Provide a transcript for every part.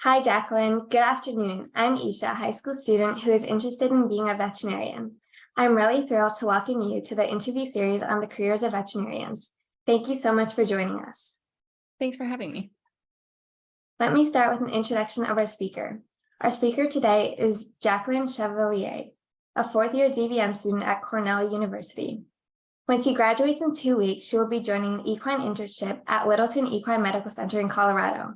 Hi, Jacqueline. Good afternoon. I'm Esha, a high school student who is interested in being a veterinarian. I'm really thrilled to welcome you to the interview series on the careers of veterinarians. Thank you so much for joining us. Thanks for having me. Let me start with an introduction of our speaker. Our speaker today is Jacqueline Chevalier, a fourth-year DVM student at Cornell University. When she graduates in 2 weeks, she will be joining an equine internship at Littleton Equine Medical Center in Colorado.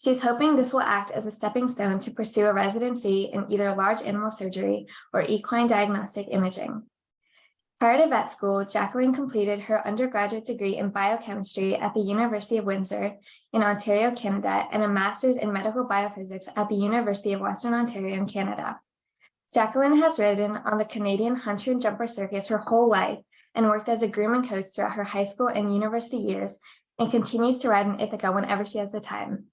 She is hoping this will act as a stepping stone to pursue a residency in either large animal surgery or equine diagnostic imaging. Prior to vet school, Jacqueline completed her undergraduate degree in biochemistry at the University of Windsor in Ontario, Canada, and a master's in medical biophysics at the University of Western Ontario in Canada. Jacqueline has ridden on the Canadian hunter and jumper circuits her whole life and worked as a groom and coach throughout her high school and university years, and continues to ride in Ithaca whenever she has the time.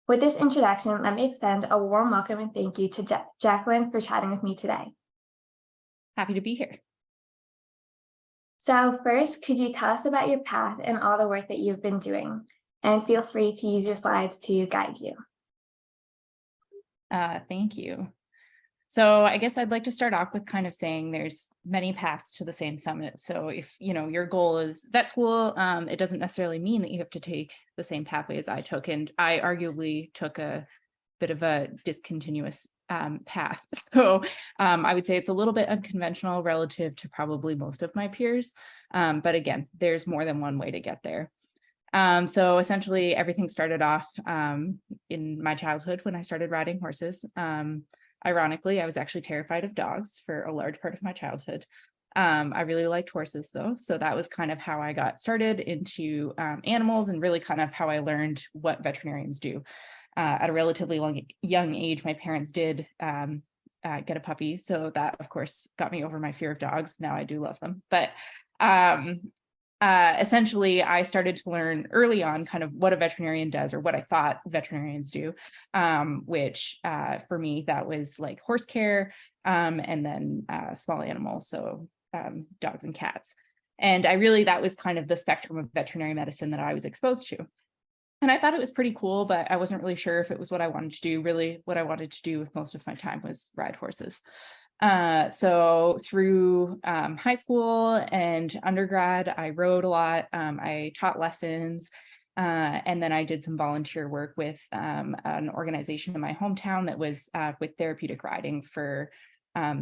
With this introduction, let me extend a warm welcome and thank you to Jacqueline for chatting with me today. Happy to be here. So first, could you tell us about your path and all the work that you've been doing? And feel free to use your slides to guide you. Thank you. So I guess I'd like to start off with kind of saying there's many paths to the same summit. So if your goal is vet school, it doesn't necessarily mean that you have to take the same pathway as I took. And I arguably took a bit of a discontinuous path. So I would say it's a little bit unconventional relative to probably most of my peers. But again, there's more than one way to get there. So essentially everything started off in my childhood when I started riding horses. Ironically, I was actually terrified of dogs for a large part of my childhood. I really liked horses though. So that was kind of how I got started into animals and really kind of how I learned what veterinarians do. At a relatively young age, my parents did get a puppy. So that of course got me over my fear of dogs. Now I do love them. But essentially, I started to learn early on kind of what a veterinarian does or what I thought veterinarians do, which for me, that was like horse care and then small animals, so dogs and cats. And that was kind of the spectrum of veterinary medicine that I was exposed to. And I thought it was pretty cool, but I wasn't really sure if it was what I wanted to do. Really, what I wanted to do with most of my time was ride horses. So through high school and undergrad, I rode a lot. I taught lessons, and then I did some volunteer work with an organization in my hometown that was with therapeutic riding for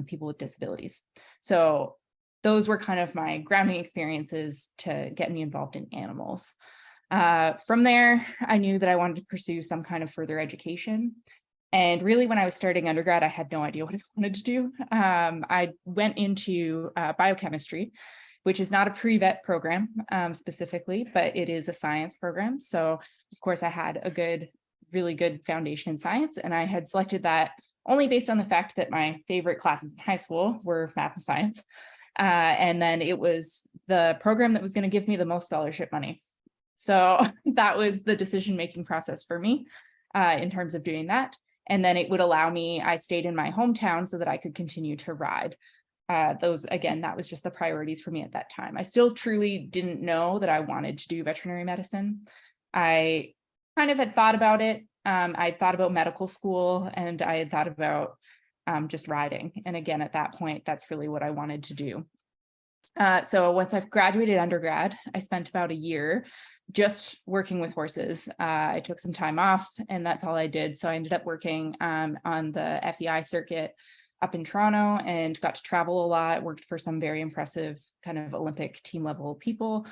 people with disabilities. So those were kind of my grounding experiences to get me involved in animals. From there, I knew that I wanted to pursue some kind of further education. And really, when I was starting undergrad, I had no idea what I wanted to do. I went into biochemistry, which is not a pre-vet program specifically, but it is a science program. So of course, I had a really good foundation in science, and I had selected that only based on the fact that my favorite classes in high school were math and science. And then it was the program that was going to give me the most scholarship money. So that was the decision-making process for me in terms of doing that. And then it would allow me, I stayed in my hometown so that I could continue to ride. That was just the priorities for me at that time. I still truly didn't know that I wanted to do veterinary medicine. I kind of had thought about it. I thought about medical school, and I had thought about just riding. And again, at that point, that's really what I wanted to do. So once I've graduated undergrad, I spent about a year just working with horses. I took some time off, and that's all I did. So I ended up working on the FEI circuit up in Toronto and got to travel a lot, worked for some very impressive kind of Olympic team level people,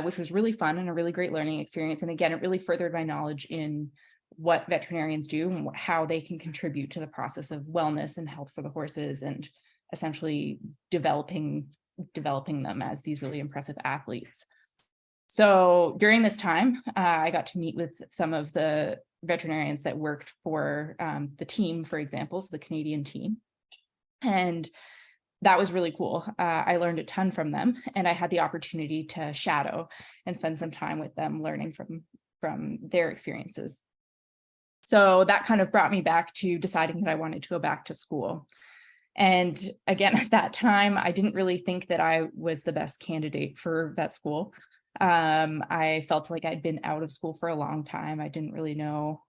which was really fun and a really great learning experience. And again, it really furthered my knowledge in what veterinarians do and how they can contribute to the process of wellness and health for the horses, and essentially developing them as these really impressive athletes. So during this time, I got to meet with some of the veterinarians that worked for the team, for example, so the Canadian team. And that was really cool. I learned a ton from them, and I had the opportunity to shadow and spend some time with them learning from their experiences. So that kind of brought me back to deciding that I wanted to go back to school. And again, at that time, I didn't really think that I was the best candidate for vet school. I felt like I'd been out of school for a long time. I didn't really know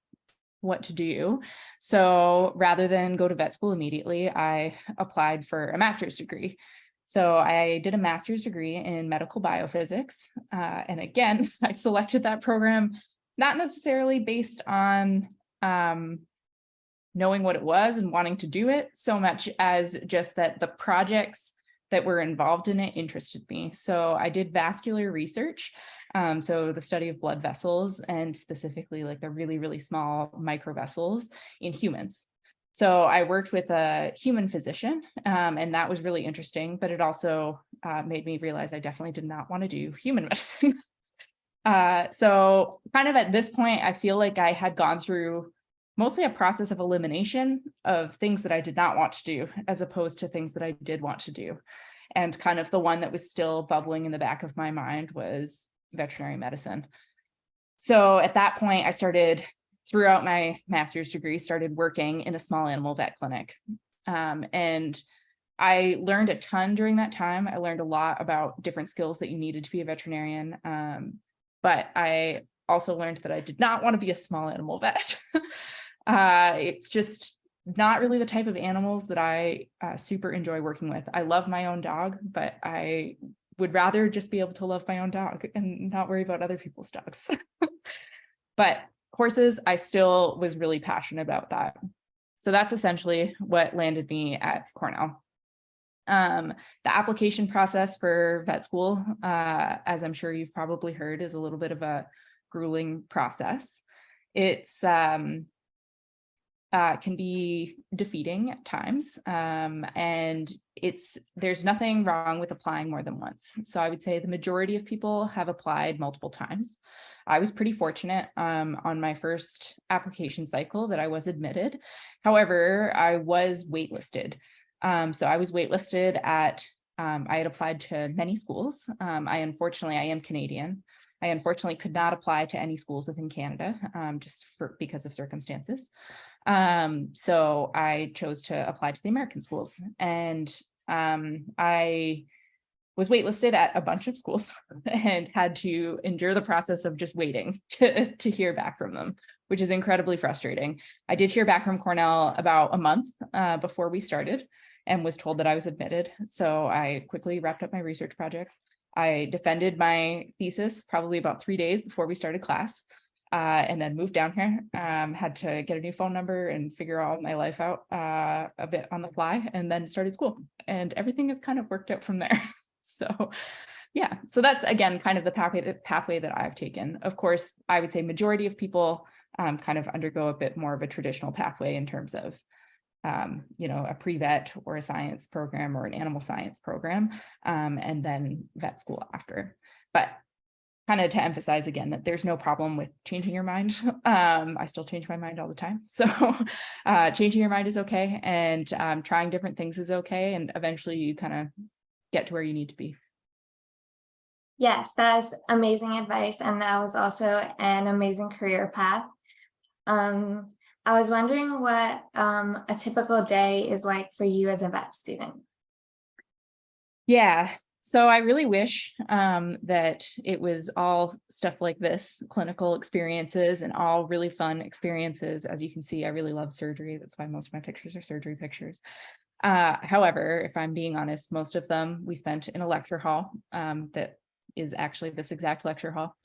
what to do. So rather than go to vet school immediately, I applied for a master's degree. So I did a master's degree in medical biophysics. And again, I selected that program not necessarily based on knowing what it was and wanting to do it so much as just that the projects that were involved in it interested me. So I did vascular research. So the study of blood vessels and specifically like the really, really small microvessels in humans. So I worked with a human physician and that was really interesting, but it also made me realize I definitely did not want to do human medicine. So kind of at this point, I feel like I had gone through mostly a process of elimination of things that I did not want to do, as opposed to things that I did want to do. And kind of the one that was still bubbling in the back of my mind was veterinary medicine. So at that point, I started, throughout my master's degree, started working in a small animal vet clinic. And I learned a ton during that time. I learned a lot about different skills that you needed to be a veterinarian. But I also learned that I did not want to be a small animal vet. It's just not really the type of animals that I super enjoy working with. I love my own dog, but I would rather just be able to love my own dog and not worry about other people's dogs. But horses, I still was really passionate about that. So that's essentially what landed me at Cornell. The application process for vet school, as I'm sure you've probably heard, is a little bit of a grueling process. It's can be defeating at times, and there's nothing wrong with applying more than once. So I would say the majority of people have applied multiple times. I was pretty fortunate on my first application cycle that I was admitted. However, I was waitlisted. So I was waitlisted at, I had applied to many schools. I am Canadian. I unfortunately could not apply to any schools within Canada, because of circumstances. So I chose to apply to the American schools, and I was waitlisted at a bunch of schools and had to endure the process of just waiting to hear back from them, which is incredibly frustrating. I did hear back from Cornell about a month before we started and was told that I was admitted. So I quickly wrapped up my research projects. I defended my thesis probably about 3 days before we started class, and then moved down here, had to get a new phone number and figure all my life out a bit on the fly, and then started school. And everything has kind of worked out from there. So yeah, so that's, again, kind of the pathway that I've taken. Of course, I would say majority of people kind of undergo a bit more of a traditional pathway in terms of a pre-vet or a science program or an animal science program, and then vet school after. But kind of to emphasize again that there's no problem with changing your mind. I still change my mind all the time. So changing your mind is okay. And trying different things is okay. And eventually you kind of get to where you need to be. Yes, that's amazing advice. And that was also an amazing career path. I was wondering what a typical day is like for you as a vet student. Yeah, so I really wish that it was all stuff like this, clinical experiences and all really fun experiences. As you can see, I really love surgery. That's why most of my pictures are surgery pictures. However, if I'm being honest, most of them we spent in a lecture hall that is actually this exact lecture hall.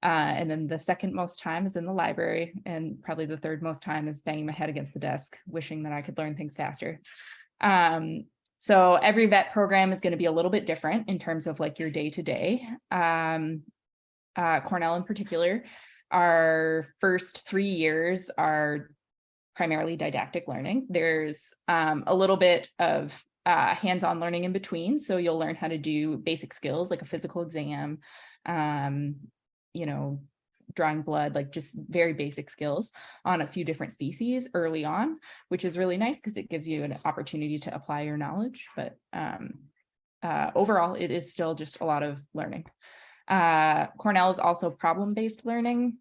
And then the second most time is in the library, and probably the third most time is banging my head against the desk, wishing that I could learn things faster. So every vet program is going to be a little bit different in terms of like your day-to-day. Cornell in particular, our first 3 years are primarily didactic learning. There's a little bit of hands-on learning in between. So you'll learn how to do basic skills like a physical exam, drawing blood, like just very basic skills on a few different species early on, which is really nice because it gives you an opportunity to apply your knowledge. But overall, it is still just a lot of learning. Cornell is also problem-based learning,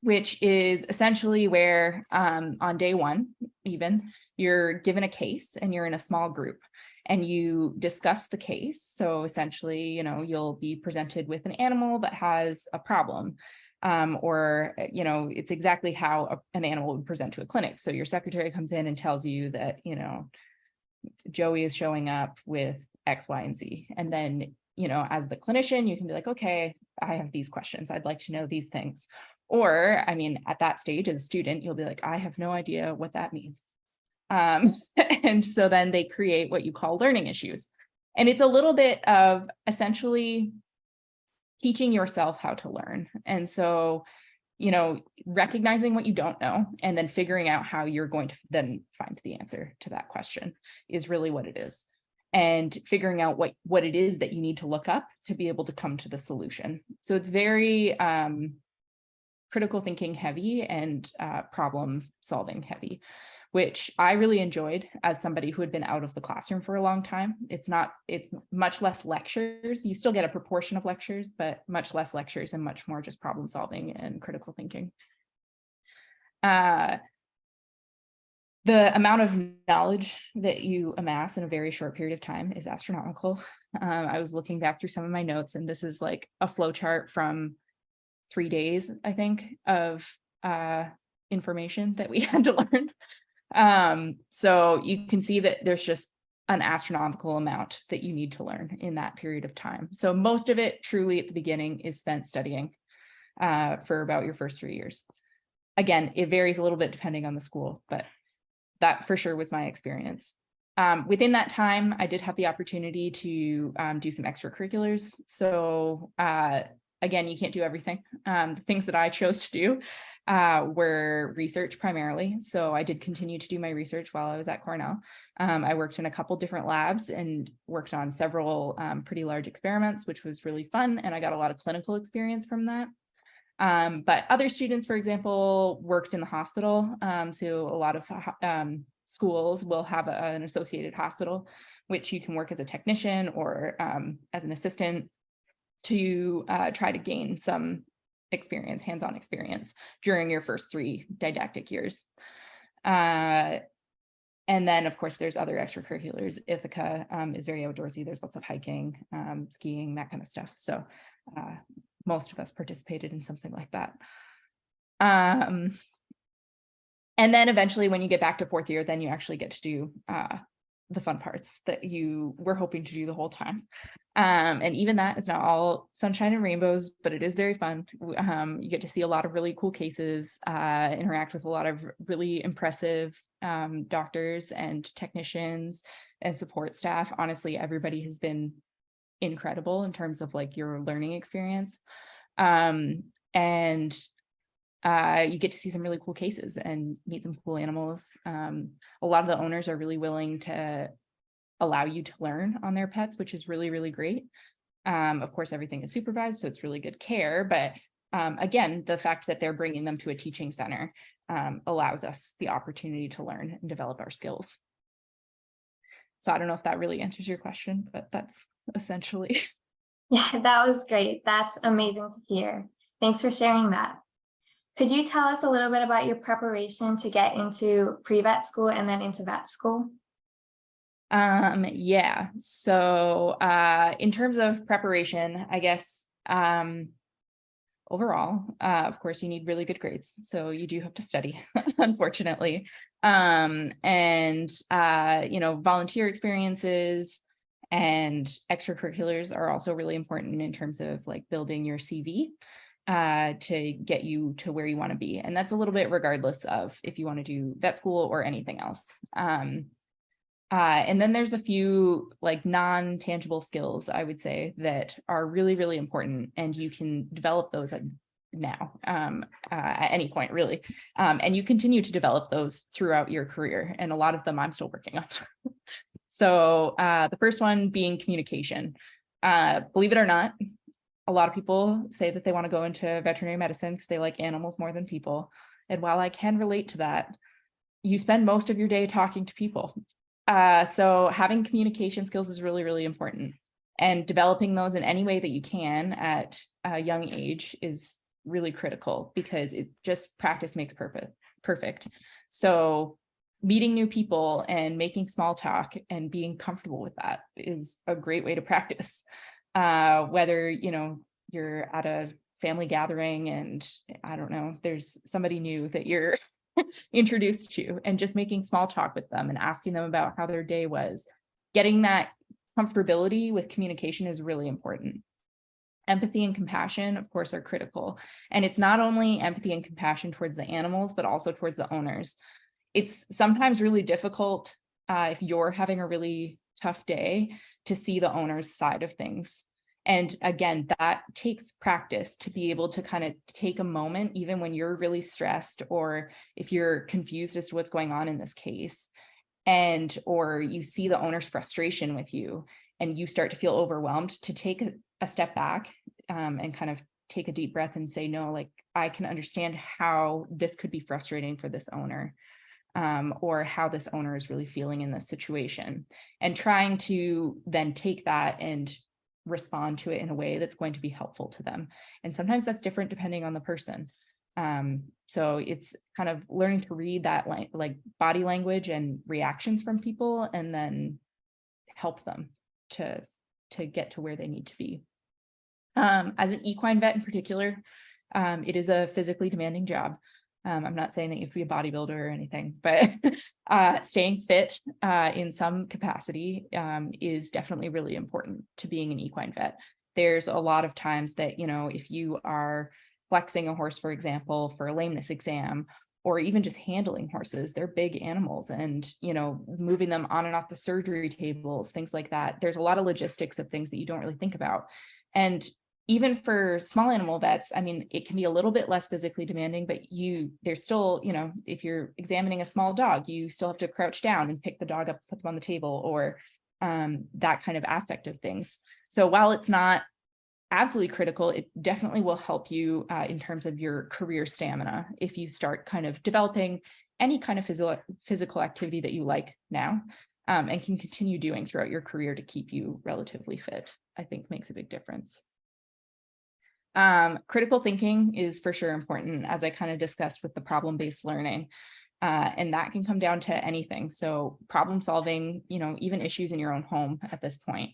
which is essentially where on day one, even, you're given a case and you're in a small group and you discuss the case. So essentially, you'll be presented with an animal that has a problem. or, it's exactly how an animal would present to a clinic. So your secretary comes in and tells you that, Joey is showing up with X, Y, and Z. And then, as the clinician, you can be like, okay, I have these questions. I'd like to know these things. Or, at that stage as a student, you'll be like, I have no idea what that means. And so then they create what you call learning issues. And it's a little bit of essentially teaching yourself how to learn. And so, recognizing what you don't know and then figuring out how you're going to then find the answer to that question is really what it is. And figuring out what it is that you need to look up to be able to come to the solution. So it's very critical thinking heavy and problem solving heavy, which I really enjoyed as somebody who had been out of the classroom for a long time. It's much less lectures. You still get a proportion of lectures, but much less lectures and much more just problem solving and critical thinking. The amount of knowledge that you amass in a very short period of time is astronomical. I was looking back through some of my notes, and this is like a flow chart from 3 days, I think, of information that we had to learn. So you can see that there's just an astronomical amount that you need to learn in that period of time. So most of it truly at the beginning is spent studying for about your first 3 years. Again, it varies a little bit depending on the school, but that for sure was my experience. Within that time, I did have the opportunity to do some extracurriculars. So again, you can't do everything. The things that I chose to do were research primarily. So I did continue to do my research while I was at Cornell. I worked in a couple different labs and worked on several pretty large experiments, which was really fun. And I got a lot of clinical experience from that. But other students, for example, worked in the hospital. So a lot of schools will have an associated hospital, which you can work as a technician or as an assistant to try to gain some experience, hands-on experience during your first 3 didactic years. And then, of course, there's other extracurriculars. Ithaca is very outdoorsy. There's lots of hiking, skiing, that kind of stuff. So most of us participated in something like that. And then eventually when you get back to 4th year, then you actually get to do the fun parts that you were hoping to do the whole time. And even that is not all sunshine and rainbows, but it is very fun. You get to see a lot of really cool cases, interact with a lot of really impressive doctors and technicians and support staff. Honestly, everybody has been incredible in terms of like your learning experience. And you get to see some really cool cases and meet some cool animals. A lot of the owners are really willing to allow you to learn on their pets, which is really, really great. Of course, everything is supervised, so it's really good care. But again, the fact that they're bringing them to a teaching center allows us the opportunity to learn and develop our skills. So I don't know if that really answers your question, but that's essentially. Yeah, that was great. That's amazing to hear. Thanks for sharing that. Could you tell us a little bit about your preparation to get into pre-vet school and then into vet school? Yeah. So in terms of preparation, I guess overall, of course, you need really good grades. So you do have to study, unfortunately. And volunteer experiences and extracurriculars are also really important in terms of like building your CV to get you to where you want to be. And that's a little bit regardless of if you want to do vet school or anything else. And then there's a few like non-tangible skills, I would say, that are really, really important, and you can develop those now at any point, really. And you continue to develop those throughout your career. And a lot of them I'm still working on. So the first one being communication. Believe it or not, a lot of people say that they want to go into veterinary medicine because they like animals more than people. And while I can relate to that, you spend most of your day talking to people. So having communication skills is really, really important. And developing those in any way that you can at a young age is really critical, because it just practice makes perfect. So meeting new people and making small talk and being comfortable with that is a great way to practice. Whether, you're at a family gathering and I don't know, there's somebody new that you're introduced to, and just making small talk with them and asking them about how their day was. Getting that comfortability with communication is really important. Empathy and compassion, of course, are critical. And it's not only empathy and compassion towards the animals, but also towards the owners. It's sometimes really difficult if you're having a really tough day to see the owner's side of things. And again, that takes practice to be able to kind of take a moment, even when you're really stressed, or if you're confused as to what's going on in this case, and or you see the owner's frustration with you and you start to feel overwhelmed, to take a step back and kind of take a deep breath and say, no, like, I can understand how this could be frustrating for this owner, or how this owner is really feeling in this situation, and trying to then take that and respond to it in a way that's going to be helpful to them. And sometimes that's different depending on the person. So it's kind of learning to read that like body language and reactions from people, and then help them to get to where they need to be. As an equine vet in particular, it is a physically demanding job. I'm not saying that you have to be a bodybuilder or anything, but staying fit in some capacity is definitely really important to being an equine vet. There's a lot of times that, you know, if you are flexing a horse, for example, for a lameness exam, or even just handling horses, they're big animals, and, you know, moving them on and off the surgery tables, things like that. There's a lot of logistics of things that you don't really think about. And even for small animal vets, I mean, it can be a little bit less physically demanding, but there's still, you know, if you're examining a small dog, you still have to crouch down and pick the dog up, put them on the table, or that kind of aspect of things. So while it's not absolutely critical, it definitely will help you in terms of your career stamina if you start kind of developing any kind of physical activity that you like now, and can continue doing throughout your career to keep you relatively fit. I think makes a big difference. Critical thinking is for sure important, as I kind of discussed with the problem-based learning. And that can come down to anything. So problem solving, you know, even issues in your own home at this point.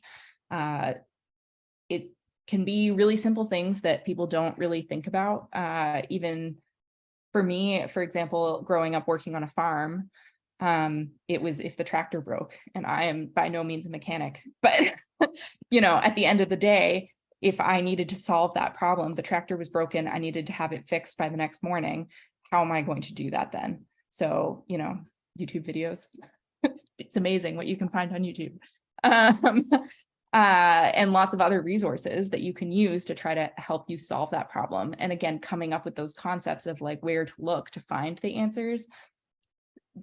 It can be really simple things that people don't really think about. Even for me, for example, growing up working on a farm, it was if the tractor broke, and I am by no means a mechanic, but you know, at the end of the day, if I needed to solve that problem, the tractor was broken, I needed to have it fixed by the next morning. How am I going to do that then? So, you know, YouTube videos, it's amazing what you can find on YouTube. And lots of other resources that you can use to try to help you solve that problem. And again, coming up with those concepts of like where to look to find the answers,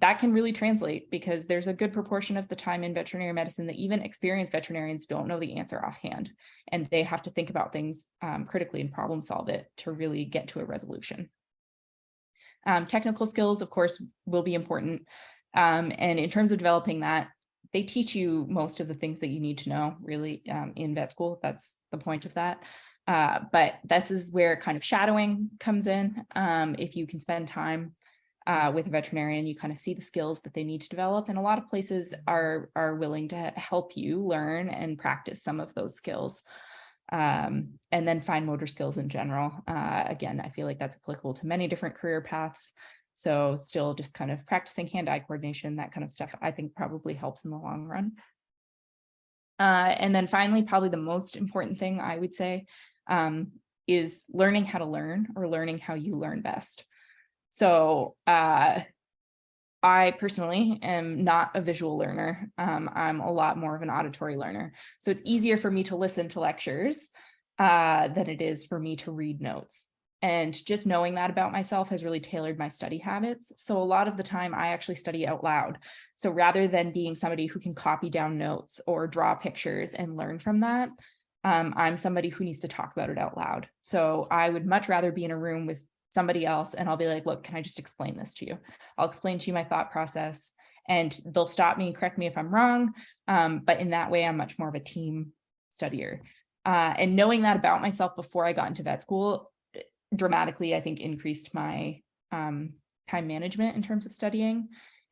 that can really translate, because there's a good proportion of the time in veterinary medicine that even experienced veterinarians don't know the answer offhand, and they have to think about things critically and problem solve it to really get to a resolution. Technical skills, of course, will be important. And in terms of developing that, they teach you most of the things that you need to know really in vet school. That's the point of that. But this is where kind of shadowing comes in. If you can spend time with a veterinarian, you kind of see the skills that they need to develop. And a lot of places are willing to help you learn and practice some of those skills. And then fine motor skills in general. Again, I feel like that's applicable to many different career paths. So still just kind of practicing hand-eye coordination, that kind of stuff, I think probably helps in the long run. And then finally, probably the most important thing I would say is learning how to learn, or learning how you learn best. So I personally am not a visual learner. I'm a lot more of an auditory learner. So it's easier for me to listen to lectures than it is for me to read notes. And just knowing that about myself has really tailored my study habits. So a lot of the time I actually study out loud. So rather than being somebody who can copy down notes or draw pictures and learn from that, I'm somebody who needs to talk about it out loud. So I would much rather be in a room with somebody else and I'll be like, look, can I just explain this to you? I'll explain to you my thought process, and they'll stop me and correct me if I'm wrong. But in that way, I'm much more of a team studier. And knowing that about myself before I got into vet school dramatically, I think, increased my time management in terms of studying,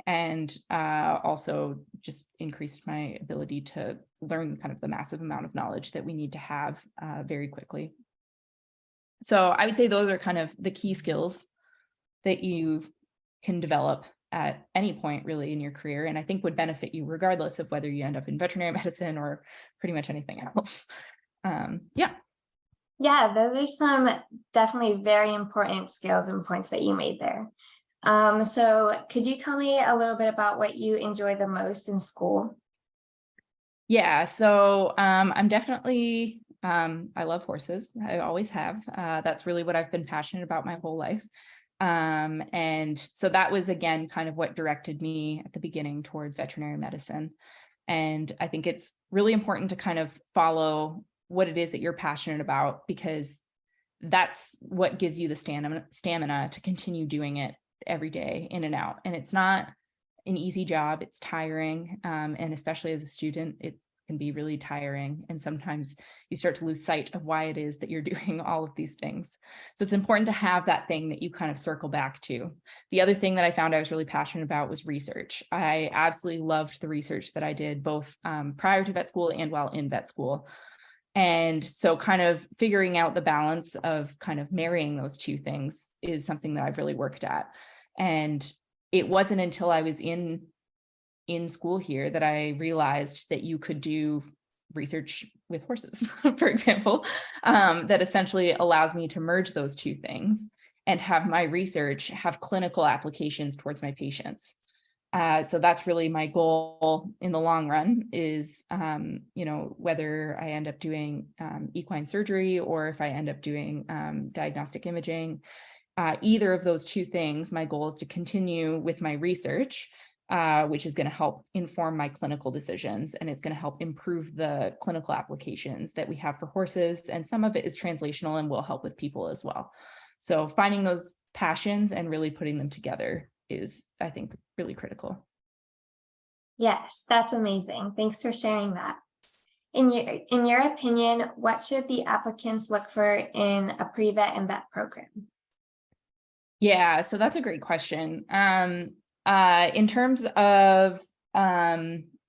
and also just increased my ability to learn kind of the massive amount of knowledge that we need to have very quickly. So I would say those are kind of the key skills that you can develop at any point really in your career, and I think would benefit you regardless of whether you end up in veterinary medicine or pretty much anything else. Yeah. Yeah, those are some definitely very important skills and points that you made there. So could you tell me a little bit about what you enjoy the most in school? Yeah, so I'm definitely, I love horses. I always have. That's really what I've been passionate about my whole life. And so that was, again, kind of what directed me at the beginning towards veterinary medicine. And I think it's really important to kind of follow what it is that you're passionate about, because that's what gives you the stamina to continue doing it every day in and out. And it's not an easy job. It's tiring. And especially as a student, it can be really tiring. And sometimes you start to lose sight of why it is that you're doing all of these things. So it's important to have that thing that you kind of circle back to. The other thing that I found I was really passionate about was research. I absolutely loved the research that I did both prior to vet school and while in vet school. And so kind of figuring out the balance of kind of marrying those two things is something that I've really worked at. And it wasn't until I was in school here that I realized that you could do research with horses, for example, that essentially allows me to merge those two things and have my research have clinical applications towards my patients. So that's really my goal in the long run is, whether I end up doing equine surgery or if I end up doing diagnostic imaging, either of those two things, my goal is to continue with my research, which is going to help inform my clinical decisions, and it's going to help improve the clinical applications that we have for horses. And some of it is translational and will help with people as well. So finding those passions and really putting them together is, I think, really critical. Yes, that's amazing. Thanks for sharing that. In your opinion, what should the applicants look for in a pre-vet and vet program? Yeah, so that's a great question. In terms of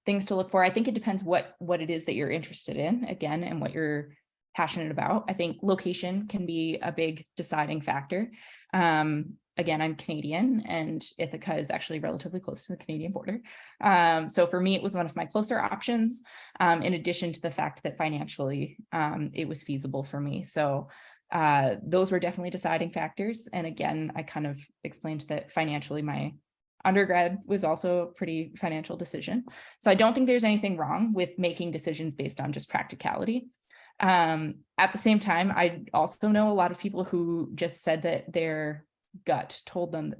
things to look for, I think it depends what it is that you're interested in, again, and what you're passionate about. I think location can be a big deciding factor. Again, I'm Canadian, and Ithaca is actually relatively close to the Canadian border. So for me, it was one of my closer options, in addition to the fact that financially, it was feasible for me. So those were definitely deciding factors. And again, I kind of explained that financially, my undergrad was also a pretty financial decision. So I don't think there's anything wrong with making decisions based on just practicality. At the same time, I also know a lot of people who just said that their gut told them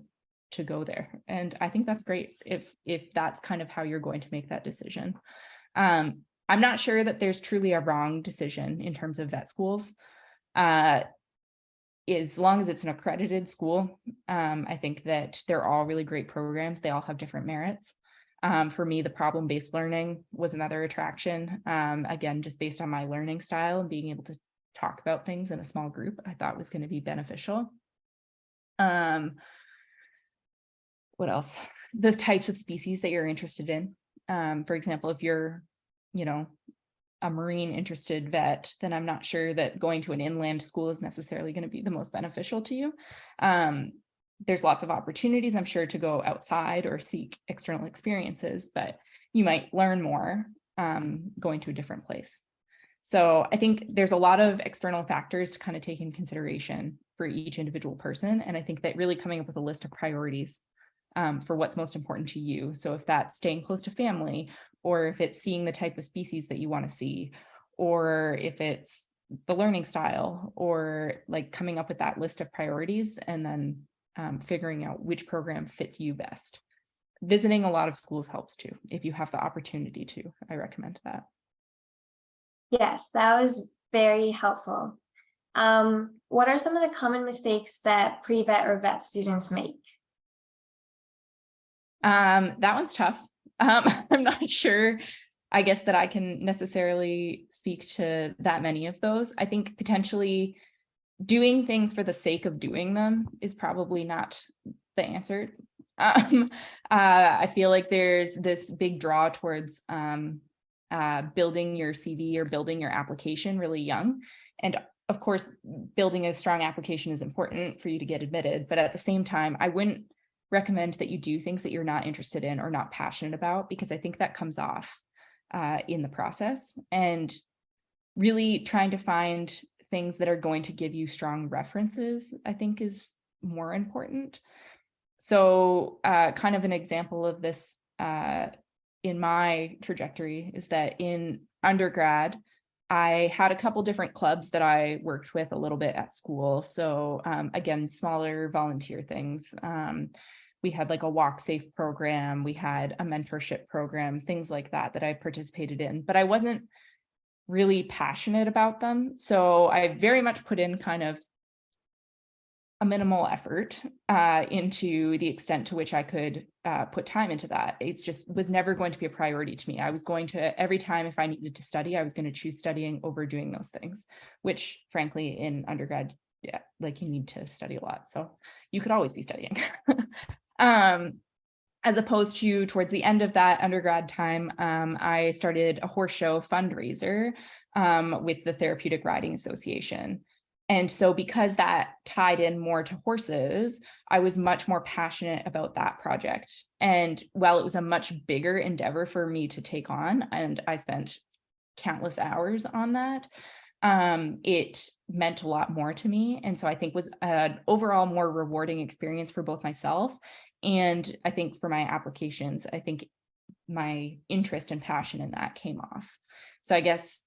to go there. And I think that's great if that's kind of how you're going to make that decision. I'm not sure that there's truly a wrong decision in terms of vet schools. As long as it's an accredited school, I think that they're all really great programs. They all have different merits. For me, the problem-based learning was another attraction. Again, just based on my learning style and being able to talk about things in a small group, I thought was going to be beneficial. What else? Those types of species that you're interested in. For example, if you're, a marine interested vet, then I'm not sure that going to an inland school is necessarily going to be the most beneficial to you. There's lots of opportunities, I'm sure, to go outside or seek external experiences, but you might learn more going to a different place. So I think there's a lot of external factors to kind of take in consideration for each individual person. And I think that really coming up with a list of priorities for what's most important to you. So if that's staying close to family, or if it's seeing the type of species that you want to see, or if it's the learning style, or like coming up with that list of priorities and then figuring out which program fits you best. Visiting a lot of schools helps too. If you have the opportunity to, I recommend that. Yes, that was very helpful. What are some of the common mistakes that pre-vet or vet students make? That one's tough. I'm not sure, I guess, that I can necessarily speak to that many of those. I think potentially doing things for the sake of doing them is probably not the answer. I feel like there's this big draw towards building your CV or building your application really young. And of course, building a strong application is important for you to get admitted, but at the same time, I wouldn't recommend that you do things that you're not interested in or not passionate about, because I think that comes off in the process. And really trying to find things that are going to give you strong references, I think, is more important. So kind of an example of this in my trajectory is that in undergrad, I had a couple different clubs that I worked with a little bit at school. So again, smaller volunteer things. We had like a walk safe program. We had a mentorship program, things like that that I participated in, but I wasn't really passionate about them. So I very much put in kind of a minimal effort into the extent to which I could put time into that. It's just was never going to be a priority to me. I was going to, every time if I needed to study, I was going to choose studying over doing those things, which frankly in undergrad, yeah, like you need to study a lot. So you could always be studying. As opposed to towards the end of that undergrad time, I started a horse show fundraiser with the Therapeutic Riding Association. And so because that tied in more to horses, I was much more passionate about that project. And while it was a much bigger endeavor for me to take on, and I spent countless hours on that, it meant a lot more to me. And so I think was an overall more rewarding experience for both myself and I think for my applications. I think my interest and passion in that came off. So I guess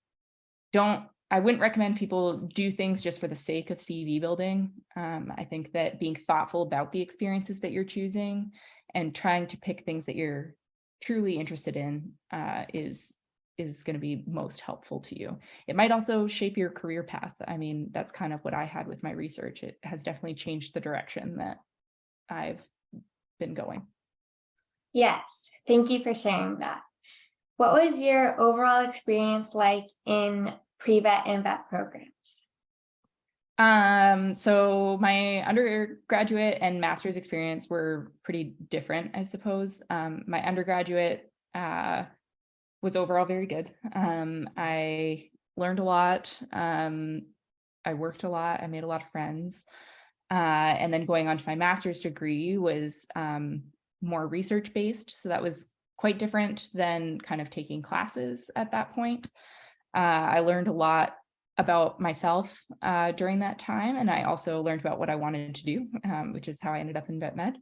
I wouldn't recommend people do things just for the sake of CV building. I think that being thoughtful about the experiences that you're choosing and trying to pick things that you're truly interested in is going to be most helpful to you. It might also shape your career path. I mean, that's kind of what I had with my research. It has definitely changed the direction that I've been going. Yes, thank you for sharing that. What was your overall experience like in pre-vet and vet programs? So my undergraduate and master's experience were pretty different, I suppose. My undergraduate was overall very good. I learned a lot. I worked a lot. I made a lot of friends. And then going on to my master's degree was more research based. So that was quite different than kind of taking classes at that point. I learned a lot about myself during that time. And I also learned about what I wanted to do, which is how I ended up in vet med.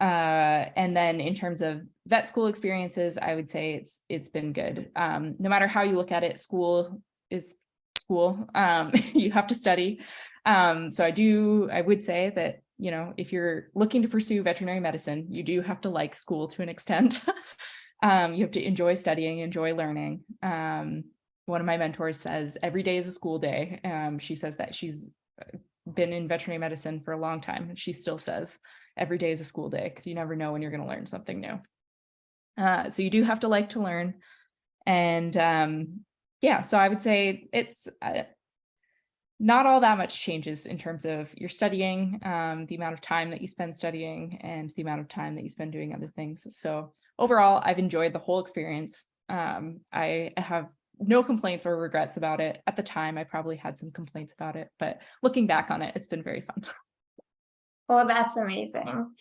And then in terms of vet school experiences, I would say it's been good. No matter how you look at it, school is school. You have to study. So I would say that, you know, if you're looking to pursue veterinary medicine, you do have to like school to an extent. You have to enjoy studying, enjoy learning. One of my mentors says every day is a school day. She says that she's been in veterinary medicine for a long time. And she still says every day is a school day because you never know when you're going to learn something new. So you do have to like to learn. And yeah, so I would say it's not all that much changes in terms of your studying, the amount of time that you spend studying and the amount of time that you spend doing other things. So overall, I've enjoyed the whole experience. I have no complaints or regrets about it. At the time, I probably had some complaints about it, but looking back on it, it's been very fun. Well, that's amazing.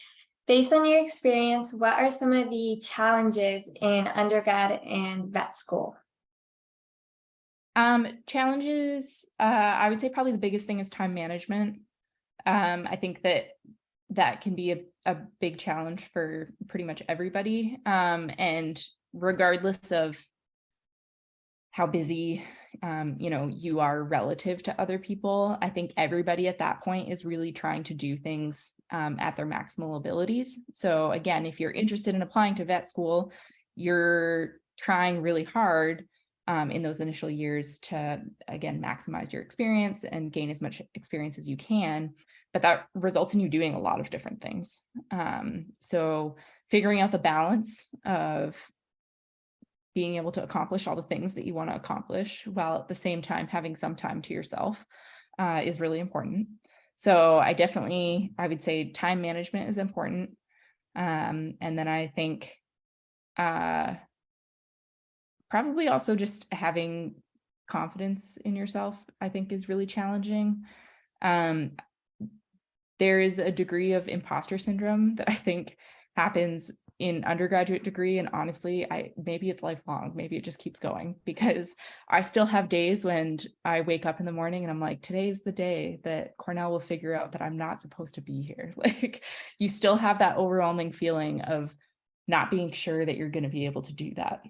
Based on your experience, what are some of the challenges in undergrad and vet school? Challenges, I would say probably the biggest thing is time management. I think that can be a big challenge for pretty much everybody. And regardless of how busy, you know, you are relative to other people, I think everybody at that point is really trying to do things at their maximal abilities. So again, if you're interested in applying to vet school, you're trying really hard in those initial years to, again, maximize your experience and gain as much experience as you can. But that results in you doing a lot of different things. So figuring out the balance of being able to accomplish all the things that you want to accomplish while at the same time having some time to yourself is really important. So I would say time management is important. And then I think probably also just having confidence in yourself, I think, is really challenging. There is a degree of imposter syndrome that I think happens in undergraduate degree, and honestly, maybe it's lifelong, maybe it just keeps going, because I still have days when I wake up in the morning and I'm like, today's the day that Cornell will figure out that I'm not supposed to be here. Like, you still have that overwhelming feeling of not being sure that you're going to be able to do that.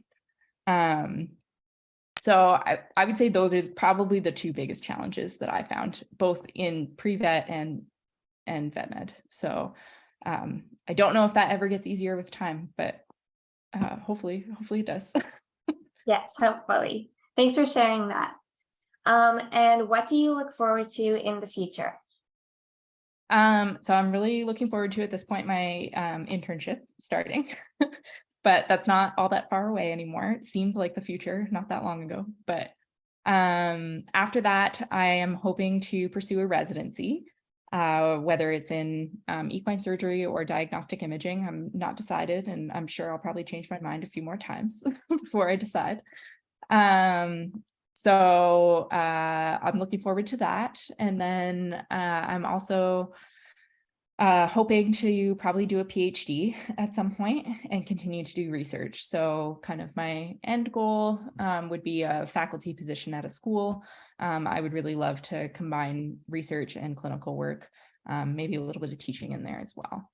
So I would say those are probably the two biggest challenges that I found, both in pre-vet and vet med. So I don't know if that ever gets easier with time, but hopefully it does. Yes, hopefully. Thanks for sharing that. And what do you look forward to in the future? So I'm really looking forward to, at this point, my internship starting, but that's not all that far away anymore. It seemed like the future not that long ago, but after that, I am hoping to pursue a residency, whether it's in equine surgery or diagnostic imaging. I'm not decided, and I'm sure I'll probably change my mind a few more times before I decide. So I'm looking forward to that. And then I'm also hoping to probably do a PhD at some point and continue to do research. So kind of my end goal would be a faculty position at a school. I would really love to combine research and clinical work, maybe a little bit of teaching in there as well.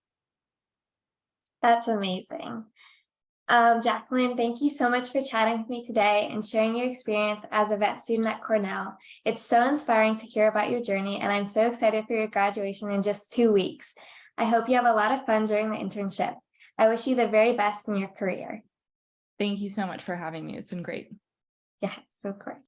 That's amazing. Jacqueline, thank you so much for chatting with me today and sharing your experience as a vet student at Cornell. It's so inspiring to hear about your journey, and I'm so excited for your graduation in just 2 weeks. I hope you have a lot of fun during the internship. I wish you the very best in your career. Thank you so much for having me. It's been great. Yes, of course.